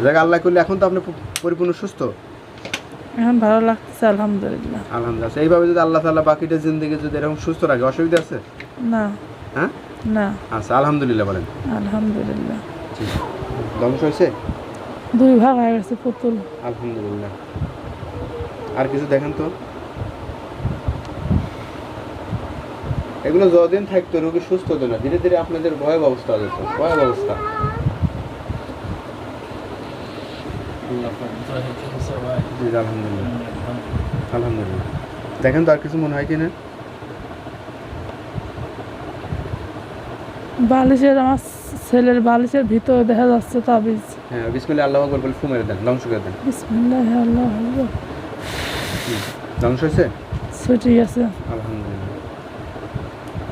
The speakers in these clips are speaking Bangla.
যাক আল্লাহ করলে এখন তো আপনি পরিপূর্ণ সুস্থ। এখন ভালো লাগতেছে আলহামদুলিল্লাহ। আলহামদুলিল্লাহ। এইভাবে যদি আল্লাহ তাআলা বাকিটা জিন্দেগি যদি এরকম সুস্থ রাখে, অসুবিধা আছে? না। হ্যাঁ না। আচ্ছা, আলহামদুলিল্লাহ বলেন। আলহামদুলিল্লাহ। ধ্বংস হয়েছে? 2 ভাগ হয়ে গেছে পুতুল। আলহামদুলিল্লাহ। আর কিছু দেখেন তো। এগুলো যতদিন থাকতো রোগী সুস্থ হতো না, ধীরে ধীরে আপনাদের ভয়াবহ অবস্থা হয়ে যেত, ভয়াবহ অবস্থা। আলহামদুলিল্লাহ। আলহামদুলিল্লাহ। দেখেন তো আর কিছু মনে হয় কিনা। বালিশের আমার ছেলের বালিশের ভিতরে দেখা যাচ্ছে তাবিজ। হ্যাঁ, বিসমিল্লাহ আল্লাহু আকবার বলে ফু মেরে দেন, ধ্বংস করে দেন। বিসমিল্লাহ আল্লাহু আকবার। ধ্বংস হয়েছে? ছুটি গেছে। আলহামদুলিল্লাহ।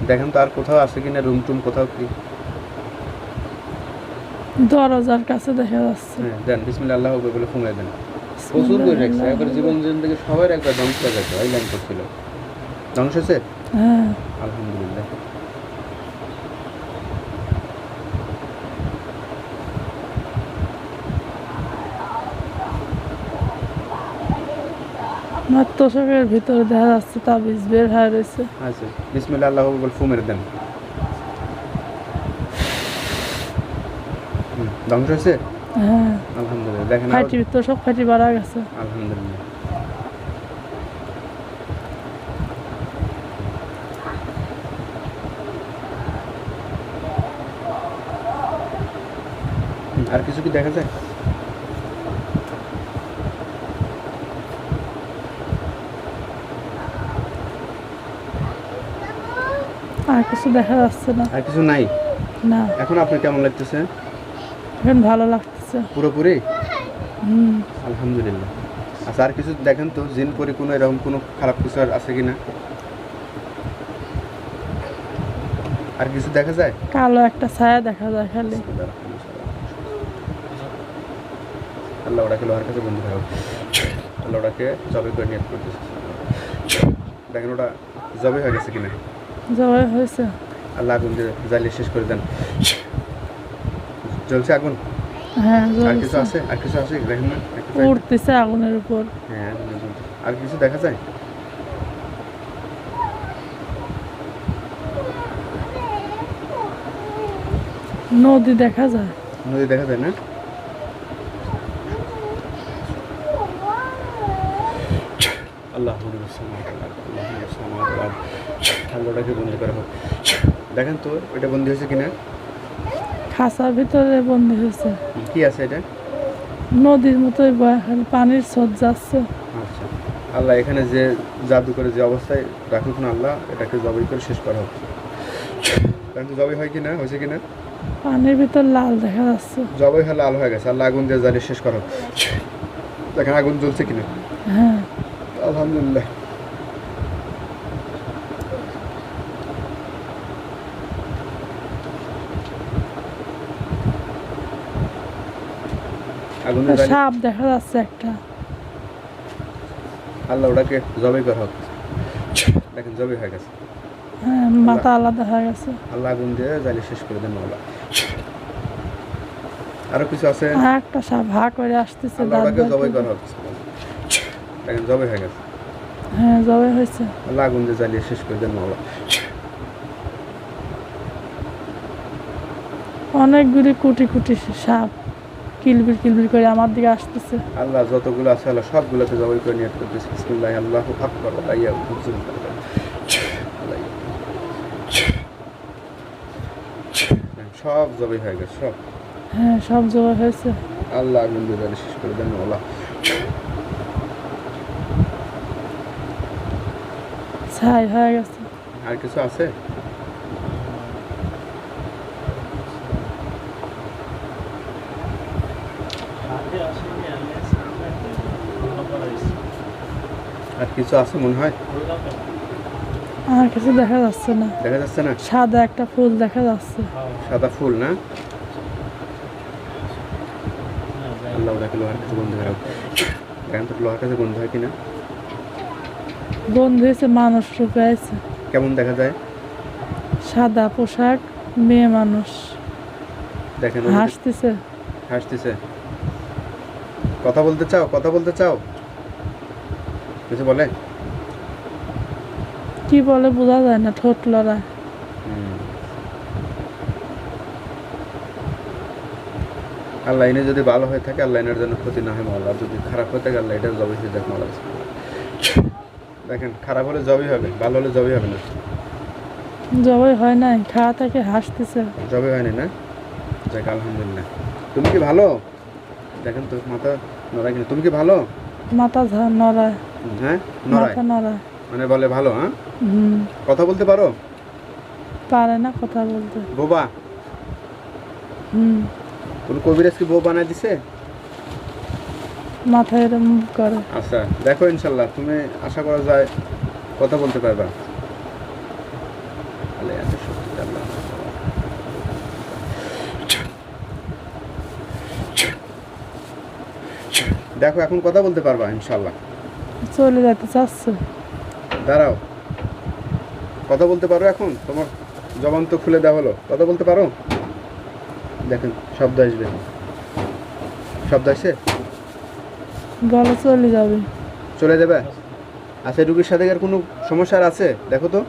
দেখেন তো আর কোথাও আছে কিনা, রুম টুম কোথাও কি। দরজার কাছে দেখা যাচ্ছে। হ্যাঁ দেন, বিসমিল্লাহ আল্লাহু আকবার বলে ফু মেরে দেন। প্রচুর করে রাখছে, একবার জীবন জিন্দগি সবার একবার ধ্বংস হয়ে গেছে, ওই লাইন করছিল। ধ্বংস হয়েছে? হ্যাঁ। আলহামদুলিল্লাহ। আমার তোষকের ভিতরে দেখা যাচ্ছে তাবিজ বের হয়ে রয়েছে। আচ্ছা, বিসমিল্লাহ আল্লাহু আকবার ফু মেরে দেন। ধ্বংস হয়েছে? হ্যাঁ। আলহামদুলিল্লাহ। দেখেন ফাটি তোষক ফাটি বাড়া গেছে। আলহামদুলিল্লাহ। আর কিছু কি দেখা যায়? আর কিছু দেখা যাচ্ছে না। আর কিছু নাই? না। এখন আপনার কেমন লাগতেছে? এখন ভালো লাগতেছে পুরোপুরি? হুম। আলহামদুলিল্লাহ। আচ্ছা, আর কিছু দেখেন তো, জিন পরি কোনো এরকম কোনো খারাপ কিছু আর আছে কিনা। আর কিছু দেখা যায়? কালো একটা ছায়া দেখা যায় খালি। আল্লাহ ওটাকে লোহার কাছে বন্ধু থাকো, আল্লাহ ওটাকে জবে করে নিয়ে করতেছে। দেখেন ওটা জবে হয়ে গেছে কিনা। জবাই হয়েছে। আল্লাহ আগুন দিয়ে জ্বালিয়ে শেষ করে দেন। জ্বলছে আগুন? হ্যাঁ আর কিছু জ্বলছে। আছে? আর কিছু আছে দেখেন না? উঠতেছে আগুনের উপর। হ্যাঁ, আগুনের জ্বলছে। আর কিছু দেখা যায়? নদী দেখা যায়। নদী দেখা যায় না? আল্লাহ আল্লাহটাকে বন্দি করা হোক। দেখেন তো এটা বন্দি হয়েছে কিনা। খাঁচার ভিতরে বন্দি হয়েছে। কি আছে এটা? নদীর মতোই বয়, খালি পানির স্রোত যাচ্ছে। আচ্ছা, আল্লাহ এখানে যে জাদু করে যে অবস্থায় রাখুক না, আল্লাহ এটাকে জবাই করে শেষ করা হোক। দেখেন তো জবাই হয় কিনা, হয়েছে কিনা। পানির ভিতর লাল দেখা যাচ্ছে। জবাই হয়ে লাল হয়ে গেছে, আল্লাহ আগুন দিয়ে জ্বালিয়ে শেষ করা হোক। দেখেন আগুন জ্বলছে কিনা। হ্যাঁ। আলহামদুলিল্লাহ। আগুনে সাপ দেখা যাচ্ছে একটা। আল্লাহ ওটাকে জবাই করা হোক। দেখেন জবাই হয়ে গেছে। হ্যাঁ, মাথা আলাদা হয়ে গেছে। আল্লাহ আগুন দিয়ে জ্বালিয়ে শেষ করে দেন মাওলা। আরো কিছু আছে? আর একটা সাপ হা করে আসতেছে। আল্লাহ ওটাকে জবাই করা হোক। দেখেন জবাই হয়ে গেছে। হ্যাঁ জবাই হয়েছে। আল্লাহ আগুন দিয়ে জ্বালিয়ে শেষ করে দেন মাওলা। অনেকগুলি কোটি কোটি সাপ কিলবিল কিলবিল করে আমার দিকে আসতেছে। আল্লাহ যতগুলো আছে আল্লাহ সবগুলোকে জবাই করে নিয়ত করতেছে। বিসমিল্লাহ আল্লাহু আকবার আল্লাহ হুজুর সব জবাই হয়ে গেছে সব। হ্যাঁ সব জবাই হয়েছে। আল্লাহ আগুন দিয়ে জ্বালিয়ে শেষ করে দেন মাওলা। ছাই হয়ে গেছে। আর কিছু আছে? আর কিছু আছে মনে হয়? আর কিছু দেখা যাচ্ছে না। দেখা যাচ্ছে না? সাদা একটা ফুল দেখা যাচ্ছে। সাদা ফুল না? আল্লাহ ওটাকে লোহার কাছে বন্ধ হয়। দেখেন তো লোহার কাছে বন্ধ হয় কিনা। বন্ধু হয়েছে, মানুষ রূপে আছে। কেমন দেখা যায়? সাদা পোশাক, মেয়ে মানুষ। দেখেন হাসতেছে। হাসতেছে। কথা বলতে চাও, কথা বলতে চাও? কিছু বলে? কি বলে বোঝা যায় না, ঠোঁট লড়ায়। আল্লাহ এনে যদি ভালো হয়ে থাকে, আল্লাহ এনের জন্য ক্ষতি না হয় মাওলা। যদি খারাপ হয়ে থাকে, আল্লাহ এটা জবই হয়ে যাক মাওলা। দেখেন, খারাপ হলে জবই হবে, ভালো হলে জবই হবে না। জবাই হয় নাই, খাওয়া থেকে হাসতেছে। জবে হয়নি না? যাক আলহামদুলিল্লাহ। তুমি কি ভালো? দেখেন তো মাথা নড়ায় কিনা। তুমি কি ভালো? মাথা নড়ায়, হ্যাঁ, নড়ায় মাথা নড়ায়। মানে বলে ভালো। হ্যাঁ, হুম, কথা বলতে পারো? পারে না কথা বলতে। বোবা? হুম, কোন কবিরাজ কি বউ বানায় দিছে? মাথায় এরম করে। আচ্ছা, দেখো ইনশাল্লাহ তুমি আশা করা যায় কথা বলতে পারবা। আল্লাহ এত শক্তি আল্লাহ। দেখো এখন কথা বলতে পারবা ইনশাল্লাহ। চলে যেতে চাচ্ছে। দাঁড়াও, কথা বলতে পারো এখন? তোমার জবান তো খুলে দেওয়া হলো, কথা বলতে পারো? দেখেন শব্দ আসবে, শব্দ আসছে, বলে চলে যাবে। চলে যাবে। আচ্ছা, রুগীর সাথে আর কোনো সমস্যা আর আছে? দেখো তো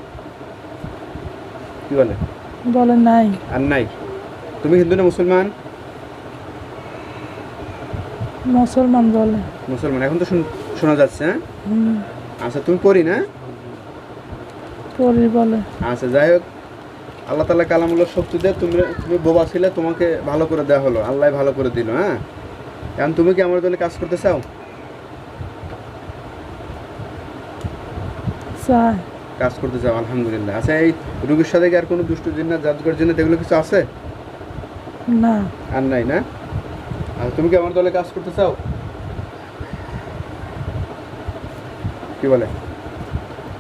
কি বলে। বলে নাই। আর নাই? তুমি হিন্দু না মুসলমান? মুসলমান বলে। মুসলমান। এখন তো শোনা যাচ্ছে। হ্যাঁ, হুম, আচ্ছা তুমি পড়ি না? পরি বলে। আচ্ছা, যাই হোক, আল্লাহ তাআলা কালামুল্লাহ শক্তি দিয়ে তুমি বোবা ছিলে, তোমাকে ভালো করে দেওয়া হলো, আল্লাহ ভালো করে দিল। হ্যাঁ, এখন তুমি কি আমার জন্য কাজ করতে চাও? চায়। কাজ করতে চাও, আলহামদুলিল্লাহ। আচ্ছা, এই রুগীর সাথে কি আর কোনো দুষ্ট জিন্নাত জাদুকর জিন্নাত এগুলো কিছু আছে? না। আর নাই না? আর তুমি কি আমার দলে কাজ করতে চাও? কি বলে?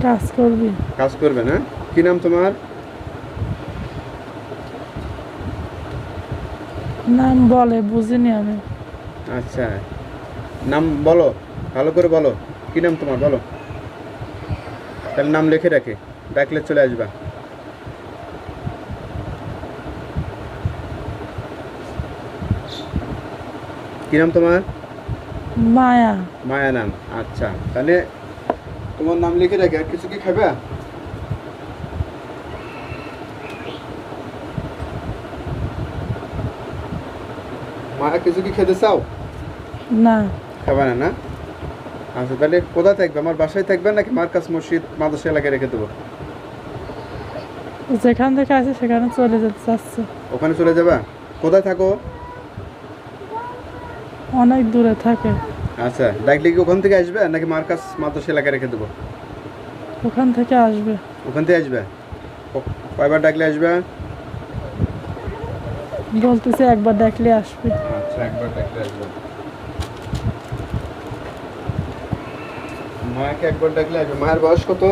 কাজ করবি। কাজ করবে না? কি নাম তোমার? নাম বলে, বুঝিনি আমি। আচ্ছা, নাম বলো, ভালো করে বলো। কি নাম তোমার বলো, তাহলে নাম লিখে রাখে, ডাকলে চলে আসবা। কি নাম তোমার? মায়া। মায়া নাম। আচ্ছা, তাহলে তোমার নাম লিখে রাখে। আর কিছু কি খাবে? মায়া কিছু কি খেতে চাও? না। খাবে না না? আচ্ছা, তাহলে কোথায় থাকবে? আমার বাসায় থাকবে নাকি মার্কাজ মসজিদ মাদ্রাসা এলাকায় রেখে দেবো? যেখান থেকে আছে সেখানে চলে যেতে চাচ্ছে। ওখানে চলে যাবা? কোথায় থাকো? অনেক দূরে থাকে। আচ্ছা, ডাকলে কি ওখান থেকে আসবে নাকি মার্কাজ মাদ্রাসা এলাকায় রেখে দেবো? ওখান থেকে আসবে। ওখান থেকে আসবে? কয়বার ডাকলে আসবে? বলতেছে একবার দেখলে আসবে। আচ্ছা, একবার ডাকলে আসবে। মায়াকে একবার ডাকলে আসবে। মায়ের বয়স কত?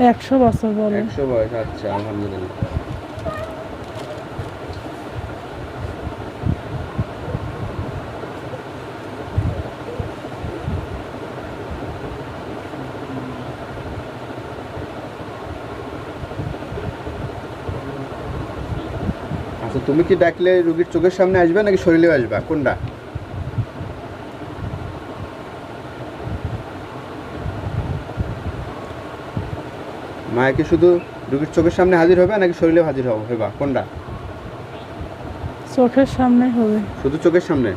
100 বছর বলে। 100 বয়স। আচ্ছা, আলহামদুলিল্লাহ। আচ্ছা, তুমি কি ডাকলে রুগীর চোখের সামনে আসবে নাকি শরীরেও আসবা, কোনটা? মায়া কি শুধু রুগীর চোখের সামনে হাজির হবে নাকি শরীরেও হাজির হবা, কোনটা? চোখের সামনে হবে। শুধু চোখের সামনে?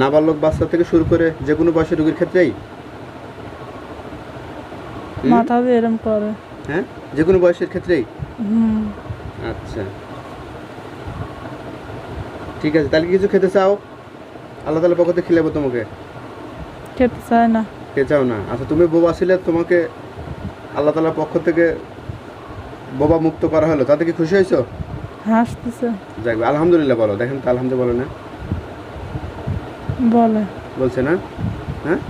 নাবালক বাচ্চা থেকে শুরু করে যে কোনো বয়সের রুগীর ক্ষেত্রেই? মাথা দিয়ে এরম করে। হ্যাঁ, যে কোনো বয়সের ক্ষেত্রেই? হুম, আচ্ছা, ঠিক আছে। তাহলে কিছু খেতে চাও? আল্লাহ তাআলার পক্ষ থেকে খিলাবো তোমাকে। খেতে চায় না। খেতে চাও না? আচ্ছা, তুমি বোবা ছিলে, তোমাকে আল্লাহ তাআলার পক্ষ থেকে বোবা মুক্ত করা হলো, তাতে কি খুশি হয়েছো? হাসতেছে। যাক, আলহামদুলিল্লাহ বলো। দেখেন তো আলহামদুলিল্লাহ বলে না? বলে। বলছে না? হ্যাঁ,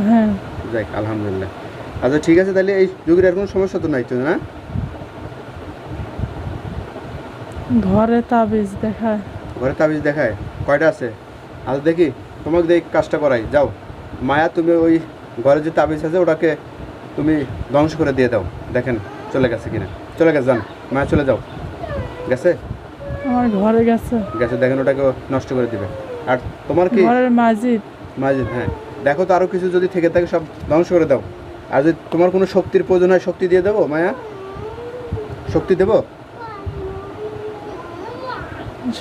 হ্যাঁ। যাক আলহামদুলিল্লাহ। আচ্ছা, ঠিক আছে। তাহলে এই রোগীর আর কোনো সমস্যা তো নাই তো না? ঘরে তাবিজ দেখায়। ঘরে তাবিজ দেখায়? কয়টা আছে? আচ্ছা, দেখি, তোমাকে দেখি কাজটা করাই। যাও মায়া, তুমি ওই ঘরে যে তাবিজ আছে ওটাকে তুমি ধ্বংস করে দিয়ে দাও। দেখেন চলে গেছে কিনা। চলে গেছে, যান মায়া, চলে যাও। গেছে? আমার ঘরে গেছে, গেছে, দেখেন ওটাকে নষ্ট করে দিবে। আর তোমার কি ঘরের মাজিদ। মাজিদ, হ্যাঁ দেখো তো আরো কিছু যদি থেকে থাকে সব ধ্বংস করে দাও। আর যদি তোমার কোনো শক্তির প্রয়োজন হয় শক্তি দিয়ে দেবো মায়া, শক্তি দেবো?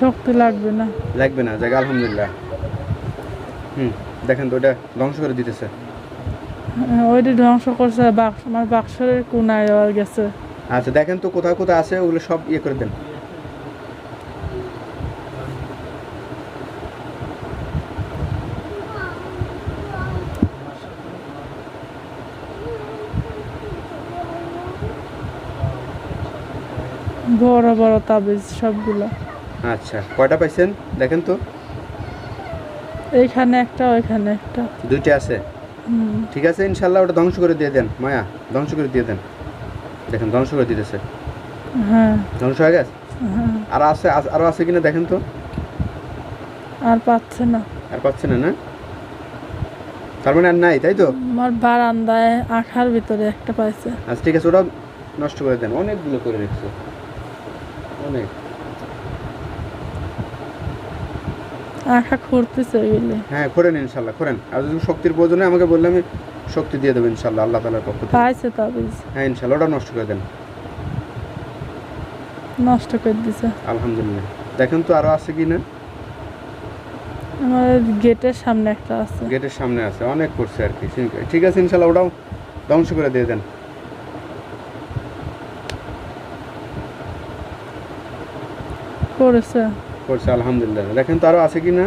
শক্তি লাগবে না। লাগবে না, যাক আলহামদুলিল্লাহ। দেখেন তো ওটা ধ্বংস করে দিতেছে। ওইটি ধ্বংস করছে, বাক্স আমার বাক্সের কোনায় দেওয়া গেছে। আচ্ছা দেখেন তো কোথায় কোথায় আছে ওগুলো সব ইয়ে করে দেন। বড় বড় তাবিজ সবগুলো। আচ্ছা কয়টা পাইছেন দেখেন তো? এইখানে একটা, ওইখানে একটা। দুইটা আছে, ঠিক আছে ইনশাল্লাহ ওটা ধ্বংস করে দিয়ে দেন মায়া, ধ্বংস করে দিয়ে দেন। দেখেন ধ্বংস করে দিতেছে, হ্যাঁ ধ্বংস হয়ে গেছে। হ্যাঁ। আর আছে, আরো আছে কিনা দেখেন তো? আর পাচ্ছে না। আর পাচ্ছে না, না তার মানে আর নাই, তাই তো? আমার বারান্দায় আখার ভিতরে একটা পাইছে। আচ্ছা ঠিক আছে, ওটাও নষ্ট করে দেন। অনেকগুলো করে রেখেছে, অনেক। আখা খুঁড়তেছে ওইগুলি। হ্যাঁ করেন ইনশাল্লাহ, করেন। আর যদি শক্তির প্রয়োজন হয় আমাকে বললে আমি শক্তি দিয়ে দেবো ইনশাল্লাহ আল্লাহ তাআলার পক্ষ থেকে। পাইছে তাবিজ, হ্যাঁ ইনশাল্লাহ ওটা নষ্ট করে দেন। নষ্ট করে দিছে। আলহামদুলিল্লাহ। দেখেন তো আরো আছে কি না? আমার গেটের সামনে একটা আছে। গেটের সামনে আছে, অনেক করছে আর কি। ঠিক আছে ইনশাল্লাহ ওটাও ধ্বংস করে দিয়ে দেন। করেছে। করছে আলহামদুলিল্লাহ। দেখেন তো আরো আছে কি না?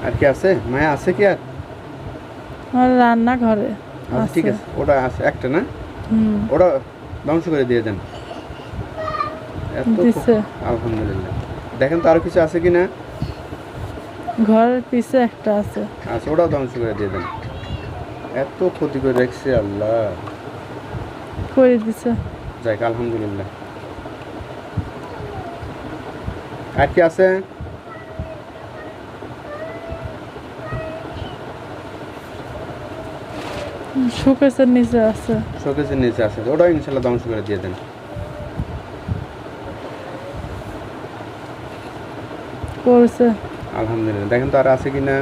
আর কি আছে মায়া, আছে কি আর? আমার রান্নাঘরে আচ্ছা ঠিক আছে, ওটা আছে একটা না? ওটা ধ্বংস করে দিয়ে দেন। এত দিছে। আলহামদুলিল্লাহ। দেখেন তো আরো কিছু আছে কি না? ঘরের পিছে একটা আছে। আচ্ছা ওটাও ধ্বংস করে দিয়ে দেন। এত ক্ষতি করে রেখেছে আল্লাহ। করে দিছে। যাক আলহামদুলিল্লাহ। আর কি আছে? শোকেসের নিচে আছে। শোকেসের নিচে আছে, ওটাও ইনশাল্লাহ ধ্বংস করে দিয়ে দেন। করেছে। আলহামদুলিল্লাহ। দেখেন তো আর আছে কি না?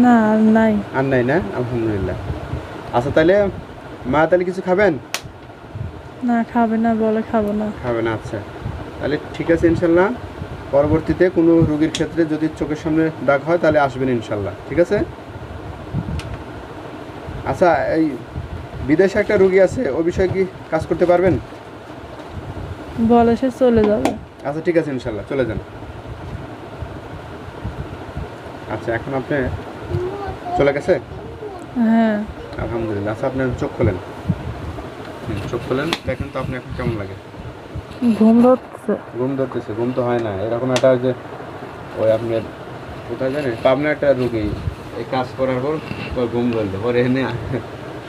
না আর নাই। আর নাই না? আলহামদুলিল্লাহ। আচ্ছা তাহলে মা তাহলে কিছু খাবেন? না খাবে না বলে, খাবো না। খাবে না, আচ্ছা তাহলে ঠিক আছে ইনশাল্লাহ। পরবর্তীতে কোনো রোগীর ক্ষেত্রে যদি চোখের সামনে দাগ হয় তাহলে আসবেন ইনশাল্লাহ, ঠিক আছে? আচ্ছা এই বিদেশে একটা রোগী আছে, ওই বিষয়ে কি কাজ করতে পারবেন? বলে সে চলে যাবে। আচ্ছা ঠিক আছে ইনশাল্লাহ চলে যান। আচ্ছা এখন আপনি চলে গেছে? হ্যাঁ। আলহামদুলিল্লাহ। আচ্ছা আপনার চোখ খোলেন। চোখ খোলেন, দেখেন তো আপনি এখন কেমন লাগে? ঘুম ধরছে। ঘুম ধরতেছে? ঘুম তো হয় না, এরকম একটা যে ওই আপনার কোথায় জানেন পাবনা একটা রুগী এই কাজ করার পর ওর ঘুম ধরলো, পরে এনে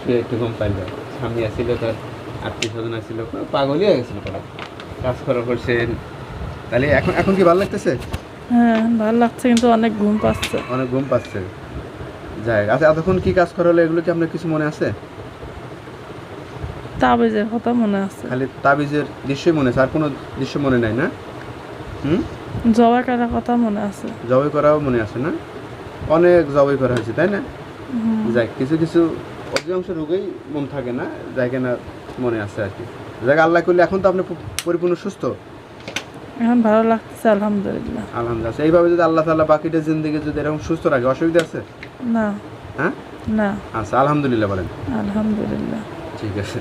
সে একটু ঘুম পাইল। স্বামী আসছিল, তার আত্মীয় স্বজন আসছিল, পাগলই হয়ে গেছিল তারা কাজ করার পর সে। তাহলে এখন এখন কি ভালো লাগতেছে? হ্যাঁ ভালো লাগছে, কিন্তু অনেক ঘুম পাচ্ছে। অনেক ঘুম পাচ্ছে। যাই, আচ্ছা এতক্ষণ কি কাজ করা হলো এগুলো কি আপনার কিছু মনে আছে? তাবিজের কথা মনে আছে। খালি তাবিজের দৃশ্যই মনে আছে, আর কোনো দৃশ্য মনে নাই না? জবাই করার কথা মনে আছে। জবাই করাও মনে আছে না? অনেক জবাই করা হয়েছে তাই না? যাই, কিছু কিছু অধিকাংশ রোগেই মন থাকে না, যাই না মনে আছে আর কি। যাক আল্লাহ করলে এখন তো আপনি পরিপূর্ণ সুস্থ। এখন ভালো লাগতেছে আলহামদুলিল্লাহ। আলহামদুলিল্লাহ। এইভাবে যদি আল্লাহ তাআলা বাকিটা জিন্দেগি যদি এরকম সুস্থ রাখে, অসুবিধা আছে? না। হ্যাঁ না। আচ্ছা আলহামদুলিল্লাহ বলেন। আলহামদুলিল্লাহ। ঠিক আছে।